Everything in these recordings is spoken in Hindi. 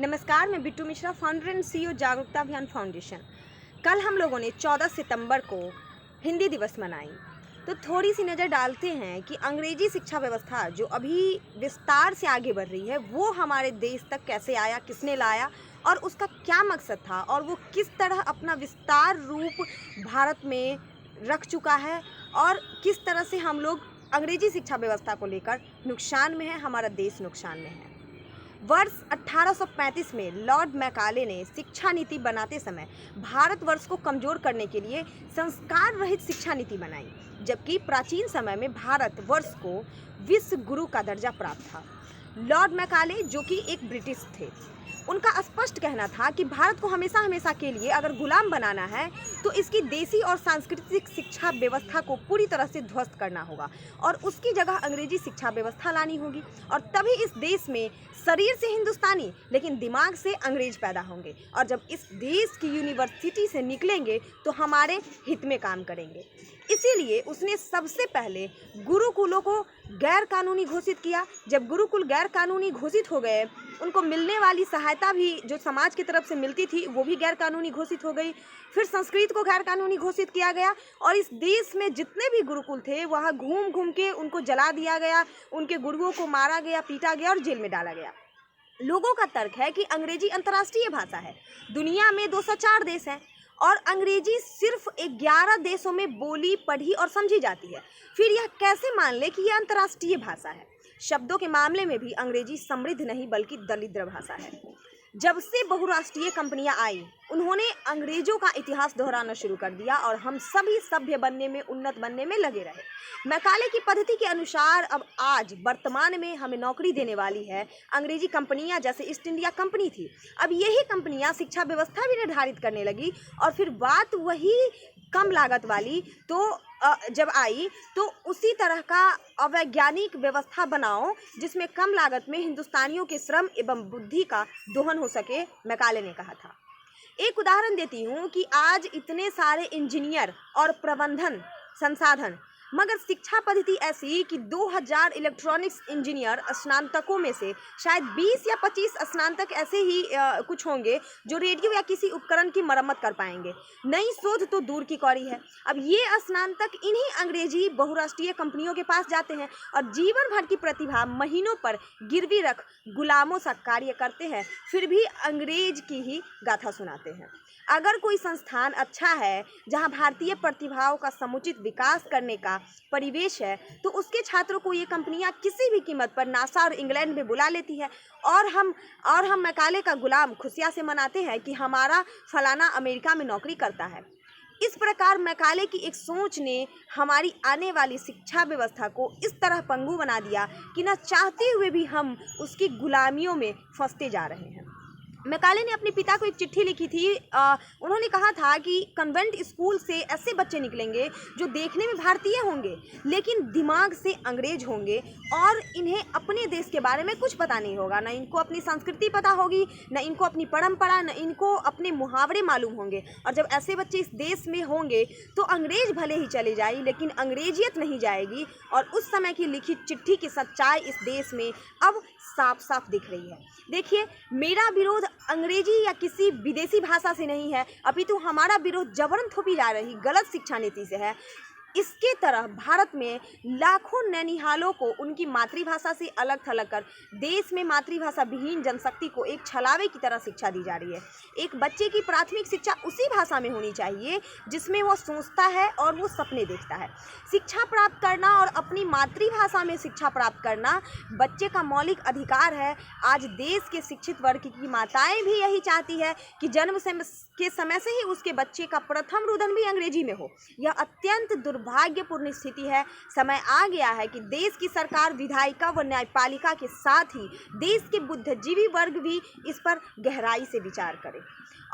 नमस्कार, मैं Bittu Mishra, founder and CEO जागरूकता अभियान फाउंडेशन। कल हम लोगों ने 14 सितंबर को हिंदी दिवस मनाई। तो थोड़ी सी नज़र डालते हैं कि अंग्रेजी शिक्षा व्यवस्था जो अभी विस्तार से आगे बढ़ रही है, वो हमारे देश तक कैसे आया, किसने लाया और उसका क्या मकसद था और वो किस तरह अपना विस्तार रूप भारत में रख चुका है और किस तरह से हम लोग अंग्रेजी शिक्षा व्यवस्था को लेकर नुकसान में है, हमारा देश नुकसान में है। वर्ष 1835 में लॉर्ड मैकाले ने शिक्षा नीति बनाते समय भारतवर्ष को कमजोर करने के लिए संस्कार रहित शिक्षा नीति बनाई, जबकि प्राचीन समय में भारतवर्ष को विश्व गुरु का दर्जा प्राप्त था। लॉर्ड मैकाले, जो कि एक ब्रिटिश थे, उनका स्पष्ट कहना था कि भारत को हमेशा हमेशा के लिए अगर गुलाम बनाना है तो इसकी देसी और सांस्कृतिक शिक्षा व्यवस्था को पूरी तरह से ध्वस्त करना होगा और उसकी जगह अंग्रेजी शिक्षा व्यवस्था लानी होगी और तभी इस देश में शरीर से हिंदुस्तानी लेकिन दिमाग से अंग्रेज पैदा होंगे और जब इस देश की यूनिवर्सिटी से निकलेंगे तो हमारे हित में काम करेंगे। इसीलिए उसने सबसे पहले गुरुकुलों को गैर कानूनी घोषित किया। जब गुरुकुल गैर कानूनी घोषित हो गए, उनको मिलने वाली सहायता भी जो समाज की तरफ से मिलती थी वो भी गैर कानूनी घोषित हो गई। फिर संस्कृत को गैर कानूनी घोषित किया गया और इस देश में जितने भी गुरुकुल थे वहाँ घूम घूम के उनको जला दिया गया, उनके गुरुओं को मारा गया, पीटा गया और जेल में डाला गया। लोगों का तर्क है कि अंग्रेजी अंतर्राष्ट्रीय भाषा है, दुनिया में 204 देश हैं और अंग्रेजी सिर्फ 11 देशों में बोली, पढ़ी और समझी जाती है। फिर यह कैसे मान ले कि यह अंतर्राष्ट्रीय भाषा है? शब्दों के मामले में भी अंग्रेजी समृद्ध नहीं बल्कि दरिद्र भाषा है। जब से बहुराष्ट्रीय कंपनियां आई, उन्होंने अंग्रेजों का इतिहास दोहराना शुरू कर दिया और हम सभी सभ्य बनने में, उन्नत बनने में लगे रहे। मैकाले की पद्धति के अनुसार अब आज वर्तमान में हमें नौकरी देने वाली है अंग्रेजी कंपनियां, जैसे ईस्ट इंडिया कंपनी थी। अब यही कंपनियां शिक्षा व्यवस्था भी निर्धारित करने लगी और फिर बात वही कम लागत वाली जब आई तो उसी तरह का अवैज्ञानिक व्यवस्था बनाओ जिसमें कम लागत में हिंदुस्तानियों के श्रम एवं बुद्धि का दोहन हो सके, मैकाले ने कहा था। एक उदाहरण देती हूँ कि आज इतने सारे इंजीनियर और प्रबंधन संसाधन, मगर शिक्षा पद्धति ऐसी कि 2000 इलेक्ट्रॉनिक्स इंजीनियर स्नातकों में से शायद 20 या 25 स्नातक ऐसे ही कुछ होंगे जो रेडियो या किसी उपकरण की मरम्मत कर पाएंगे। नई शोध तो दूर की कौड़ी है। अब ये स्नातक इन्हीं अंग्रेजी बहुराष्ट्रीय कंपनियों के पास जाते हैं और जीवन भर की प्रतिभा महीनों पर गिरवी रख गुलामों सा कार्य करते हैं, फिर भी अंग्रेज की ही गाथा सुनाते हैं। अगर कोई संस्थान अच्छा है जहां भारतीय प्रतिभाओं का समुचित विकास करने का परिवेश है तो उसके छात्रों को ये कंपनियां किसी भी कीमत पर नासा और इंग्लैंड में बुला लेती है और हम मैकाले का गुलाम खुशियां से मनाते हैं कि हमारा फलाना अमेरिका में नौकरी करता है। इस प्रकार मैकाले की एक सोच ने हमारी आने वाली शिक्षा व्यवस्था को इस तरह पंगु बना दिया कि न चाहते हुए भी हम उसकी गुलामियों में फंसते जा रहे हैं। मैकाले ने अपने पिता को एक चिट्ठी लिखी थी। उन्होंने कहा था कि कन्वेंट स्कूल से ऐसे बच्चे निकलेंगे जो देखने में भारतीय होंगे लेकिन दिमाग से अंग्रेज होंगे और इन्हें अपने देश के बारे में कुछ पता नहीं होगा, न इनको अपनी संस्कृति पता होगी, न इनको अपनी परंपरा, न इनको अपने मुहावरे मालूम होंगे। और जब ऐसे बच्चे इस देश में होंगे तो अंग्रेज भले ही चले जाए लेकिन अंग्रेजियत नहीं जाएगी। और उस समय की लिखित चिट्ठी की सच्चाई इस देश में अब साफ साफ दिख रही है। देखिए, मेरा विरोध अंग्रेजी या किसी विदेशी भाषा से नहीं है, अपितु हमारा विरोध जबरन थोपी जा रही गलत शिक्षा नीति से है। इसके तरह भारत में लाखों नैनिहालों को उनकी मातृभाषा से अलग थलग कर देश में मातृभाषा विहीन जनशक्ति को एक छलावे की तरह शिक्षा दी जा रही है। एक बच्चे की प्राथमिक शिक्षा उसी भाषा में होनी चाहिए जिसमें वो सोचता है और वो सपने देखता है। शिक्षा प्राप्त करना और अपनी मातृभाषा में शिक्षा प्राप्त करना बच्चे का मौलिक अधिकार है। आज देश के शिक्षित वर्ग की माताएं भी यही चाहती है कि जन्म के समय से ही उसके बच्चे का प्रथम रुदन भी अंग्रेजी में हो। यह अत्यंत दुर्भाग्यपूर्ण स्थिति है। समय आ गया है कि देश की सरकार, विधायिका व न्यायपालिका के साथ ही देश के बुद्धिजीवी वर्ग भी इस पर गहराई से विचार करे।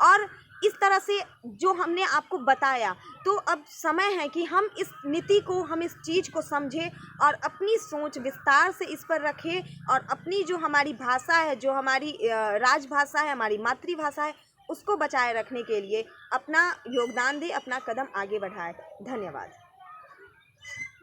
और इस तरह से जो हमने आपको बताया, तो अब समय है कि हम इस नीति को, हम इस चीज़ को समझें और अपनी सोच विस्तार से इस पर रखें और अपनी जो हमारी भाषा है, जो हमारी राजभाषा है, हमारी मातृभाषा है, उसको बचाए रखने के लिए अपना योगदान दें, अपना कदम आगे बढ़ाएं। धन्यवाद।